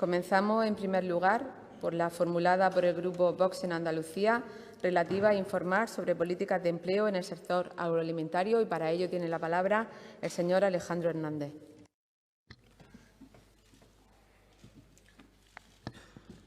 Comenzamos, en primer lugar, por la formulada por el Grupo Vox en Andalucía, relativa a informar sobre políticas de empleo en el sector agroalimentario, y para ello tiene la palabra el señor Alejandro Hernández.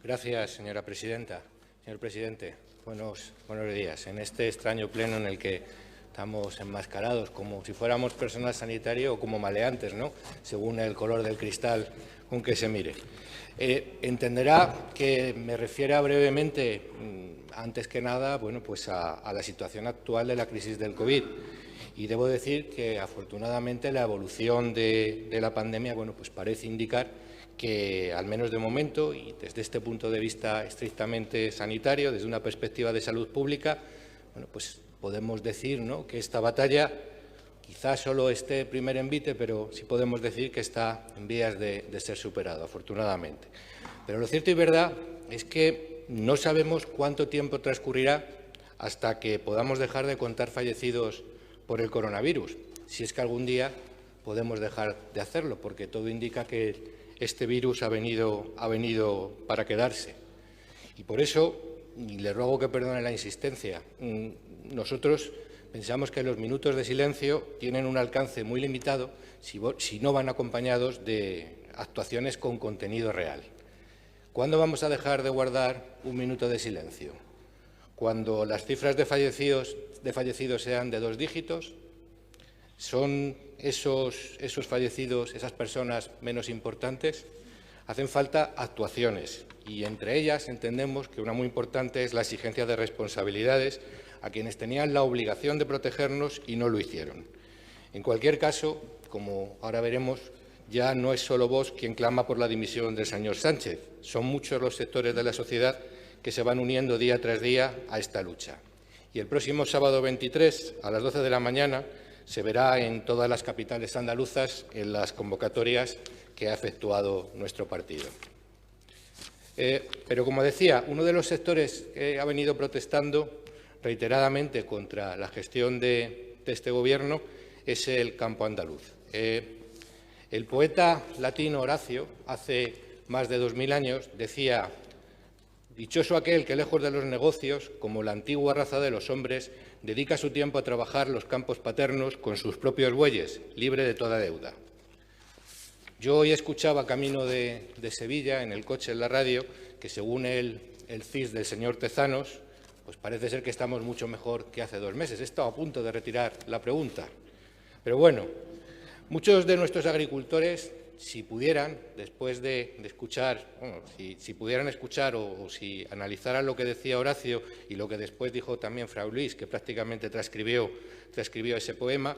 Gracias, señora presidenta. Señor presidente, buenos días. En este extraño pleno en el que estamos enmascarados como si fuéramos personal sanitario o como maleantes, ¿no?, según el color del cristal con que se mire. Entenderá que me refiera brevemente, antes que nada, pues a la situación actual de la crisis del COVID. Y debo decir que, afortunadamente, la evolución de la pandemia pues parece indicar que, al menos de momento, y desde este punto de vista estrictamente sanitario, desde una perspectiva de salud pública, pues podemos decir, ¿no?, que esta batalla quizás solo esté primer envite, pero sí podemos decir que está en vías de ser superado, afortunadamente. Pero lo cierto y verdad es que no sabemos cuánto tiempo transcurrirá hasta que podamos dejar de contar fallecidos por el coronavirus, si es que algún día podemos dejar de hacerlo, porque todo indica que este virus ha venido para quedarse. Y por eso, y le ruego que perdone la insistencia, nosotros pensamos que los minutos de silencio tienen un alcance muy limitado si no van acompañados de actuaciones con contenido real. ¿Cuándo vamos a dejar de guardar un minuto de silencio? ¿Cuando las cifras de fallecidos sean de 2 dígitos? ¿Son esos fallecidos, esas personas, menos importantes? Hacen falta actuaciones, y entre ellas entendemos que una muy importante es la exigencia de responsabilidades a quienes tenían la obligación de protegernos y no lo hicieron. En cualquier caso, como ahora veremos, ya no es solo Vox quien clama por la dimisión del señor Sánchez. Son muchos los sectores de la sociedad que se van uniendo día tras día a esta lucha. Y el próximo sábado 23, a las 12 de la mañana, se verá en todas las capitales andaluzas en las convocatorias que ha efectuado nuestro partido. Pero, como decía, uno de los sectores que ha venido protestando reiteradamente contra la gestión de este Gobierno es el campo andaluz. El poeta latino Horacio, hace más de 2000 años, decía: «Dichoso aquel que, lejos de los negocios, como la antigua raza de los hombres, dedica su tiempo a trabajar los campos paternos con sus propios bueyes, libre de toda deuda». Yo hoy escuchaba, camino de Sevilla, en el coche, en la radio, que según el CIS del señor Tezanos, pues parece ser que estamos mucho mejor que hace 2 meses. He estado a punto de retirar la pregunta. Pero bueno, muchos de nuestros agricultores, si pudieran, después de escuchar, si pudieran escuchar o si analizaran lo que decía Horacio y lo que después dijo también Frau Luis, que prácticamente transcribió ese poema,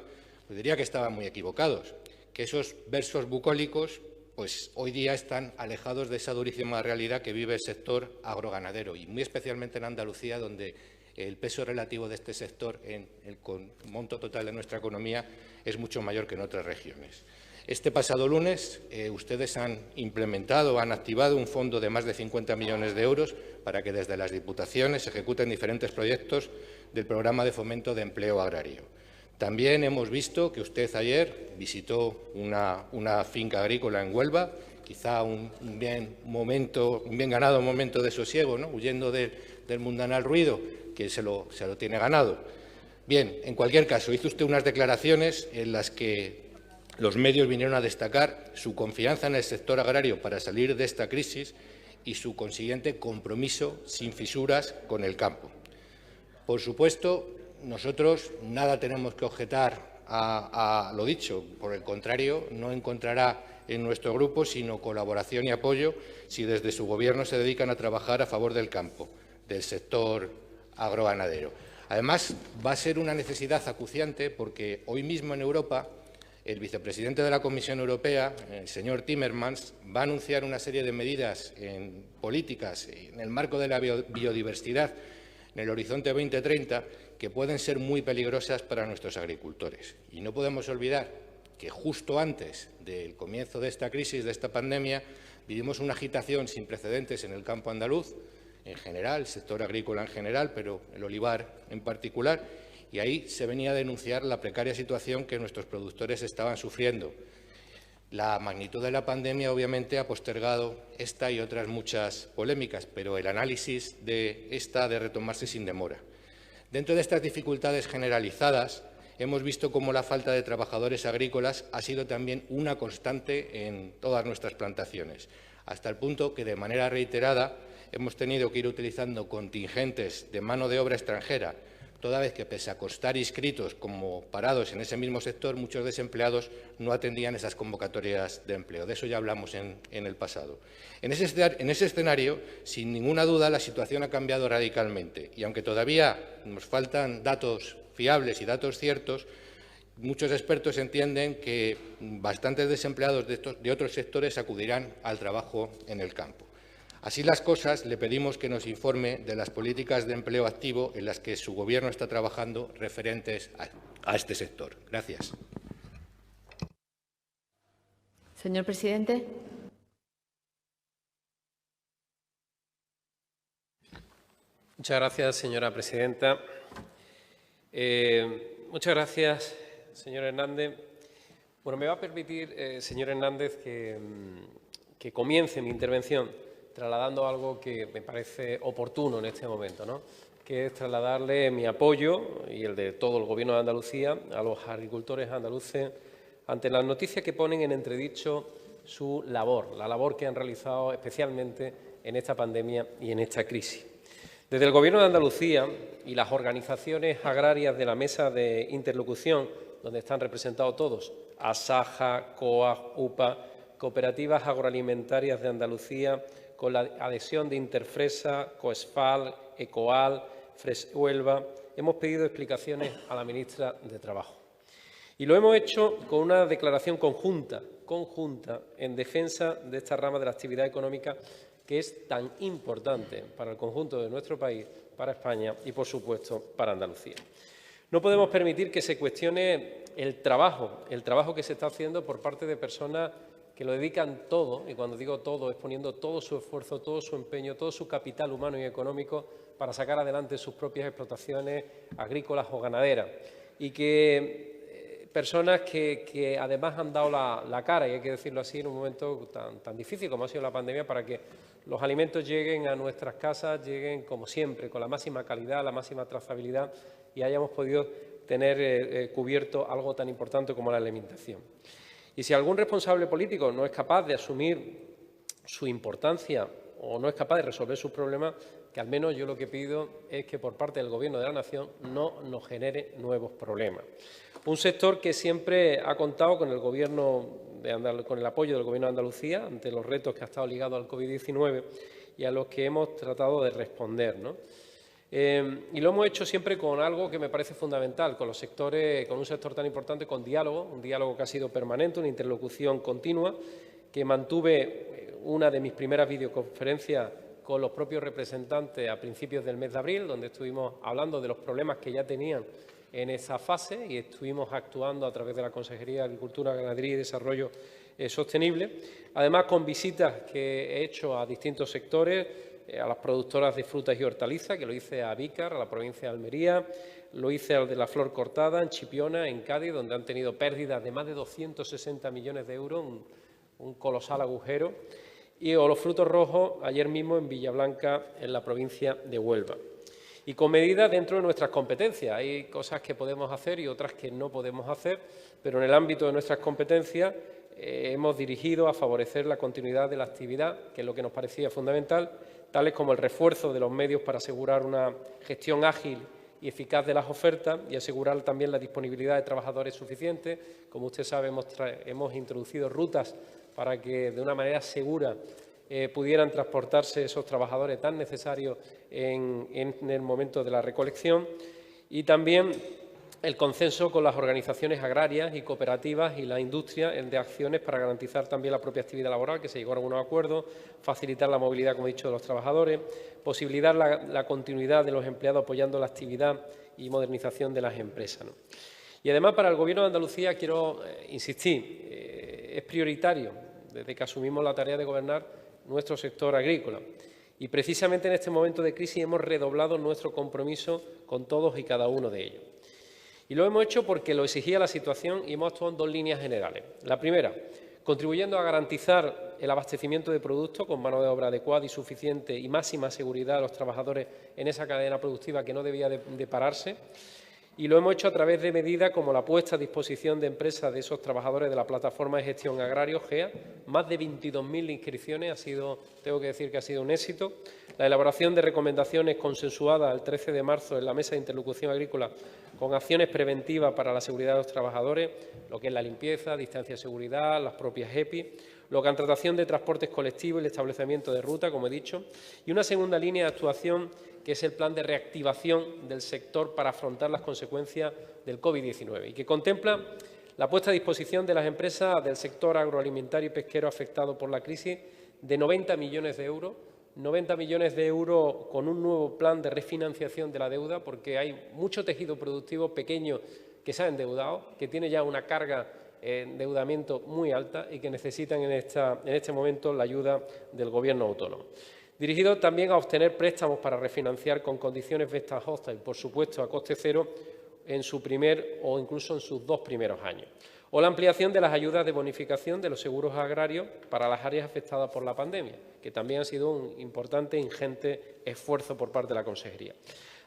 pues diría que estaban muy equivocados, que esos versos bucólicos pues hoy día están alejados de esa durísima realidad que vive el sector agroganadero, y muy especialmente en Andalucía, donde el peso relativo de este sector en el monto total de nuestra economía es mucho mayor que en otras regiones. Este pasado lunes ustedes han activado un fondo de más de 50 millones de euros para que desde las diputaciones se ejecuten diferentes proyectos del Programa de Fomento de Empleo Agrario. También hemos visto que usted ayer visitó una finca agrícola en Huelva, quizá un bien ganado momento de sosiego, ¿no?, huyendo del mundanal ruido, que se lo tiene ganado. Bien, en cualquier caso, hizo usted unas declaraciones en las que los medios vinieron a destacar su confianza en el sector agrario para salir de esta crisis y su consiguiente compromiso sin fisuras con el campo. Por supuesto, nosotros nada tenemos que objetar a lo dicho. Por el contrario, no encontrará en nuestro grupo sino colaboración y apoyo si desde su Gobierno se dedican a trabajar a favor del campo, del sector agroganadero. Además, va a ser una necesidad acuciante porque hoy mismo en Europa el vicepresidente de la Comisión Europea, el señor Timmermans, va a anunciar una serie de medidas políticas en el marco de la biodiversidad en el horizonte 2030 que pueden ser muy peligrosas para nuestros agricultores. Y no podemos olvidar que justo antes del comienzo de esta crisis, de esta pandemia, vivimos una agitación sin precedentes en el campo andaluz, en general, el sector agrícola en general, pero el olivar en particular, y ahí se venía a denunciar la precaria situación que nuestros productores estaban sufriendo. La magnitud de la pandemia, obviamente, ha postergado esta y otras muchas polémicas, pero el análisis de esta ha de retomarse sin demora. Dentro de estas dificultades generalizadas, hemos visto cómo la falta de trabajadores agrícolas ha sido también una constante en todas nuestras plantaciones, hasta el punto que, de manera reiterada, hemos tenido que ir utilizando contingentes de mano de obra extranjera, toda vez que, pese a constar inscritos como parados en ese mismo sector, muchos desempleados no atendían esas convocatorias de empleo. De eso ya hablamos en el pasado. En ese escenario, sin ninguna duda, la situación ha cambiado radicalmente y, aunque todavía nos faltan datos fiables y datos ciertos, muchos expertos entienden que bastantes desempleados de otros sectores acudirán al trabajo en el campo. Así las cosas, le pedimos que nos informe de las políticas de empleo activo en las que su Gobierno está trabajando referentes a este sector. Gracias. Señor presidente. Muchas gracias, señora presidenta. Muchas gracias, señor Hernández. Bueno, me va a permitir, señor Hernández, que comience mi intervención trasladando algo que me parece oportuno en este momento, ¿no?, que es trasladarle mi apoyo y el de todo el Gobierno de Andalucía a los agricultores andaluces ante las noticias que ponen en entredicho su labor, la labor que han realizado especialmente en esta pandemia y en esta crisis. Desde el Gobierno de Andalucía y las organizaciones agrarias de la mesa de interlocución, donde están representados todos, ASAJA, COAG, UPA, Cooperativas Agroalimentarias de Andalucía, con la adhesión de Interfresa, COESFAL, ECOAL, Freshuelva, hemos pedido explicaciones a la ministra de Trabajo. Y lo hemos hecho con una declaración conjunta en defensa de esta rama de la actividad económica que es tan importante para el conjunto de nuestro país, para España y, por supuesto, para Andalucía. No podemos permitir que se cuestione el trabajo que se está haciendo por parte de personas que lo dedican todo, y cuando digo todo es poniendo todo su esfuerzo, todo su empeño, todo su capital humano y económico para sacar adelante sus propias explotaciones agrícolas o ganaderas. Y que personas que además han dado la cara, y hay que decirlo así, en un momento tan difícil como ha sido la pandemia, para que los alimentos lleguen a nuestras casas, lleguen como siempre, con la máxima calidad, la máxima trazabilidad, y hayamos podido tener cubierto algo tan importante como la alimentación. Y si algún responsable político no es capaz de asumir su importancia o no es capaz de resolver sus problemas, que al menos yo lo que pido es que por parte del Gobierno de la Nación no nos genere nuevos problemas. Un sector que siempre ha contado con el con el apoyo del Gobierno de Andalucía ante los retos que ha estado ligado al COVID-19 y a los que hemos tratado de responder, ¿no? Y lo hemos hecho siempre con algo que me parece fundamental, con un sector tan importante, con diálogo, un diálogo que ha sido permanente, una interlocución continua, que mantuve una de mis primeras videoconferencias con los propios representantes a principios del mes de abril, donde estuvimos hablando de los problemas que ya tenían en esa fase y estuvimos actuando a través de la Consejería de Agricultura, Ganadería y Desarrollo Sostenible. Además, con visitas que he hecho a distintos sectores, a las productoras de frutas y hortalizas, que lo hice a Vícar, a la provincia de Almería, lo hice al de la flor cortada, en Chipiona, en Cádiz, donde han tenido pérdidas de más de 260 millones de euros, un colosal agujero, o los frutos rojos ayer mismo en Villablanca, en la provincia de Huelva. Y con medidas dentro de nuestras competencias. Hay cosas que podemos hacer y otras que no podemos hacer, pero en el ámbito de nuestras competencias hemos dirigido a favorecer la continuidad de la actividad, que es lo que nos parecía fundamental, tales como el refuerzo de los medios para asegurar una gestión ágil y eficaz de las ofertas y asegurar también la disponibilidad de trabajadores suficientes. Como usted sabe, hemos introducido rutas para que de una manera segura pudieran transportarse esos trabajadores tan necesarios en el momento de la recolección, y también el consenso con las organizaciones agrarias y cooperativas y la industria de acciones para garantizar también la propia actividad laboral, que se llegó a algunos acuerdos, facilitar la movilidad, como he dicho, de los trabajadores, posibilitar la continuidad de los empleados apoyando la actividad y modernización de las empresas, ¿no? Y además, para el Gobierno de Andalucía, quiero insistir, es prioritario, desde que asumimos la tarea de gobernar, nuestro sector agrícola. Y precisamente en este momento de crisis hemos redoblado nuestro compromiso con todos y cada uno de ellos. Y lo hemos hecho porque lo exigía la situación y hemos actuado en dos líneas generales. La primera, contribuyendo a garantizar el abastecimiento de productos con mano de obra adecuada y suficiente y máxima seguridad a los trabajadores en esa cadena productiva que no debía de pararse. Y lo hemos hecho a través de medidas como la puesta a disposición de empresas de esos trabajadores de la Plataforma de Gestión Agrario, GEA, más de 22.000 inscripciones, tengo que decir que ha sido un éxito. La elaboración de recomendaciones consensuadas el 13 de marzo en la Mesa de Interlocución Agrícola con acciones preventivas para la seguridad de los trabajadores, lo que es la limpieza, distancia de seguridad, las propias EPI, la contratación de transportes colectivos y el establecimiento de ruta, como he dicho, y una segunda línea de actuación que es el plan de reactivación del sector para afrontar las consecuencias del COVID-19 y que contempla la puesta a disposición de las empresas del sector agroalimentario y pesquero afectado por la crisis de 90 millones de euros, 90 millones de euros con un nuevo plan de refinanciación de la deuda, porque hay mucho tejido productivo pequeño que se ha endeudado, que tiene ya una carga de endeudamiento muy alta y que necesitan en este momento la ayuda del Gobierno autónomo. Dirigido también a obtener préstamos para refinanciar con condiciones ventajosas y, por supuesto, a coste cero en su primer o incluso en sus 2 primeros años. O la ampliación de las ayudas de bonificación de los seguros agrarios para las áreas afectadas por la pandemia, que también ha sido un importante e ingente esfuerzo por parte de la Consejería.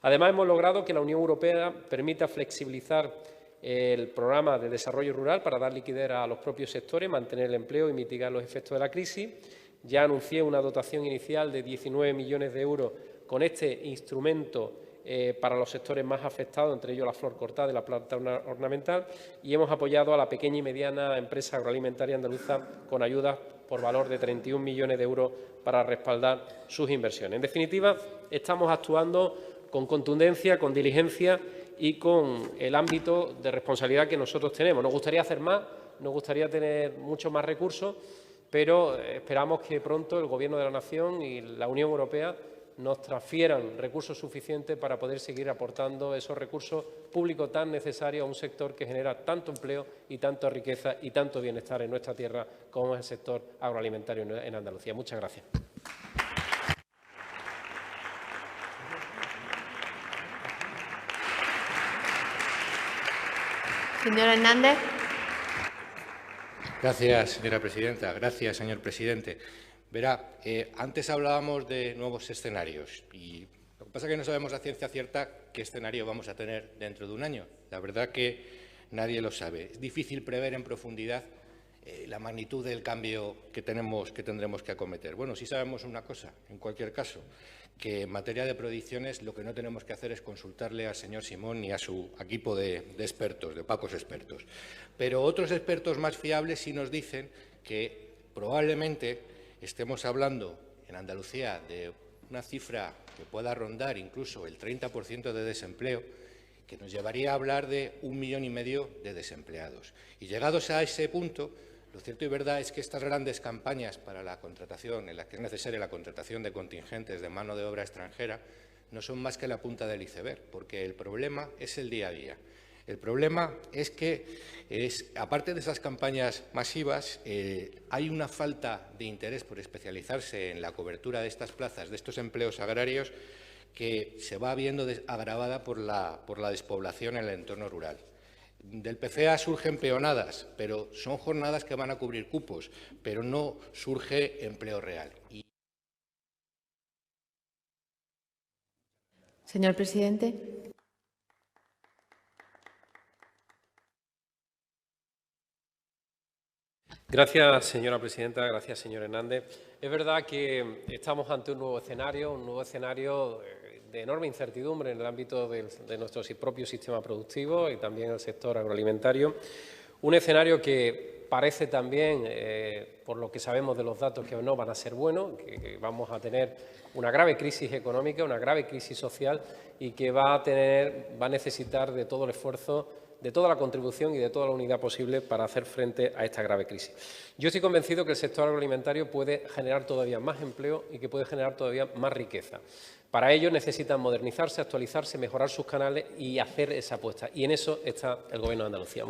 Además, hemos logrado que la Unión Europea permita flexibilizar el programa de desarrollo rural para dar liquidez a los propios sectores, mantener el empleo y mitigar los efectos de la crisis. Ya anuncié una dotación inicial de 19 millones de euros con este instrumento para los sectores más afectados, entre ellos la flor cortada y la planta ornamental, y hemos apoyado a la pequeña y mediana empresa agroalimentaria andaluza con ayudas por valor de 31 millones de euros para respaldar sus inversiones. En definitiva, estamos actuando con contundencia, con diligencia y con el ámbito de responsabilidad que nosotros tenemos. Nos gustaría hacer más, nos gustaría tener muchos más recursos, pero esperamos que pronto el Gobierno de la Nación y la Unión Europea nos transfieran recursos suficientes para poder seguir aportando esos recursos públicos tan necesarios a un sector que genera tanto empleo y tanta riqueza y tanto bienestar en nuestra tierra como es el sector agroalimentario en Andalucía. Muchas gracias. Señor Hernández. Gracias, señora presidenta. Gracias, señor presidente. Verá, antes hablábamos de nuevos escenarios y lo que pasa es que no sabemos a ciencia cierta qué escenario vamos a tener dentro de un año. La verdad que nadie lo sabe. Es difícil prever en profundidad la magnitud del cambio que tendremos que acometer. Bueno, sí sabemos una cosa, en cualquier caso, que en materia de predicciones lo que no tenemos que hacer es consultarle al señor Simón ni a su equipo de expertos, de opacos expertos. Pero otros expertos más fiables sí nos dicen que probablemente estemos hablando en Andalucía de una cifra que pueda rondar incluso el 30% de desempleo, que nos llevaría a hablar de 1,5 millones de desempleados. Y llegados a ese punto, lo cierto y verdad es que estas grandes campañas para la contratación, en las que es necesaria la contratación de contingentes de mano de obra extranjera, no son más que la punta del iceberg, porque el problema es el día a día. El problema es que, aparte de esas campañas masivas, hay una falta de interés por especializarse en la cobertura de estas plazas, de estos empleos agrarios, que se va viendo agravada por la despoblación en el entorno rural. Del PCEA surgen peonadas, pero son jornadas que van a cubrir cupos, pero no surge empleo real. Señor presidente. Gracias, señora presidenta. Gracias, señor Hernández. Es verdad que estamos ante un nuevo escenario de enorme incertidumbre en el ámbito de nuestro propio sistema productivo y también el sector agroalimentario. Un escenario que parece también, por lo que sabemos de los datos, que no van a ser buenos, que vamos a tener una grave crisis económica, una grave crisis social y que va a necesitar de todo el esfuerzo, de toda la contribución y de toda la unidad posible para hacer frente a esta grave crisis. Yo estoy convencido que el sector agroalimentario puede generar todavía más empleo y que puede generar todavía más riqueza. Para ello necesitan modernizarse, actualizarse, mejorar sus canales y hacer esa apuesta. Y en eso está el Gobierno de Andalucía.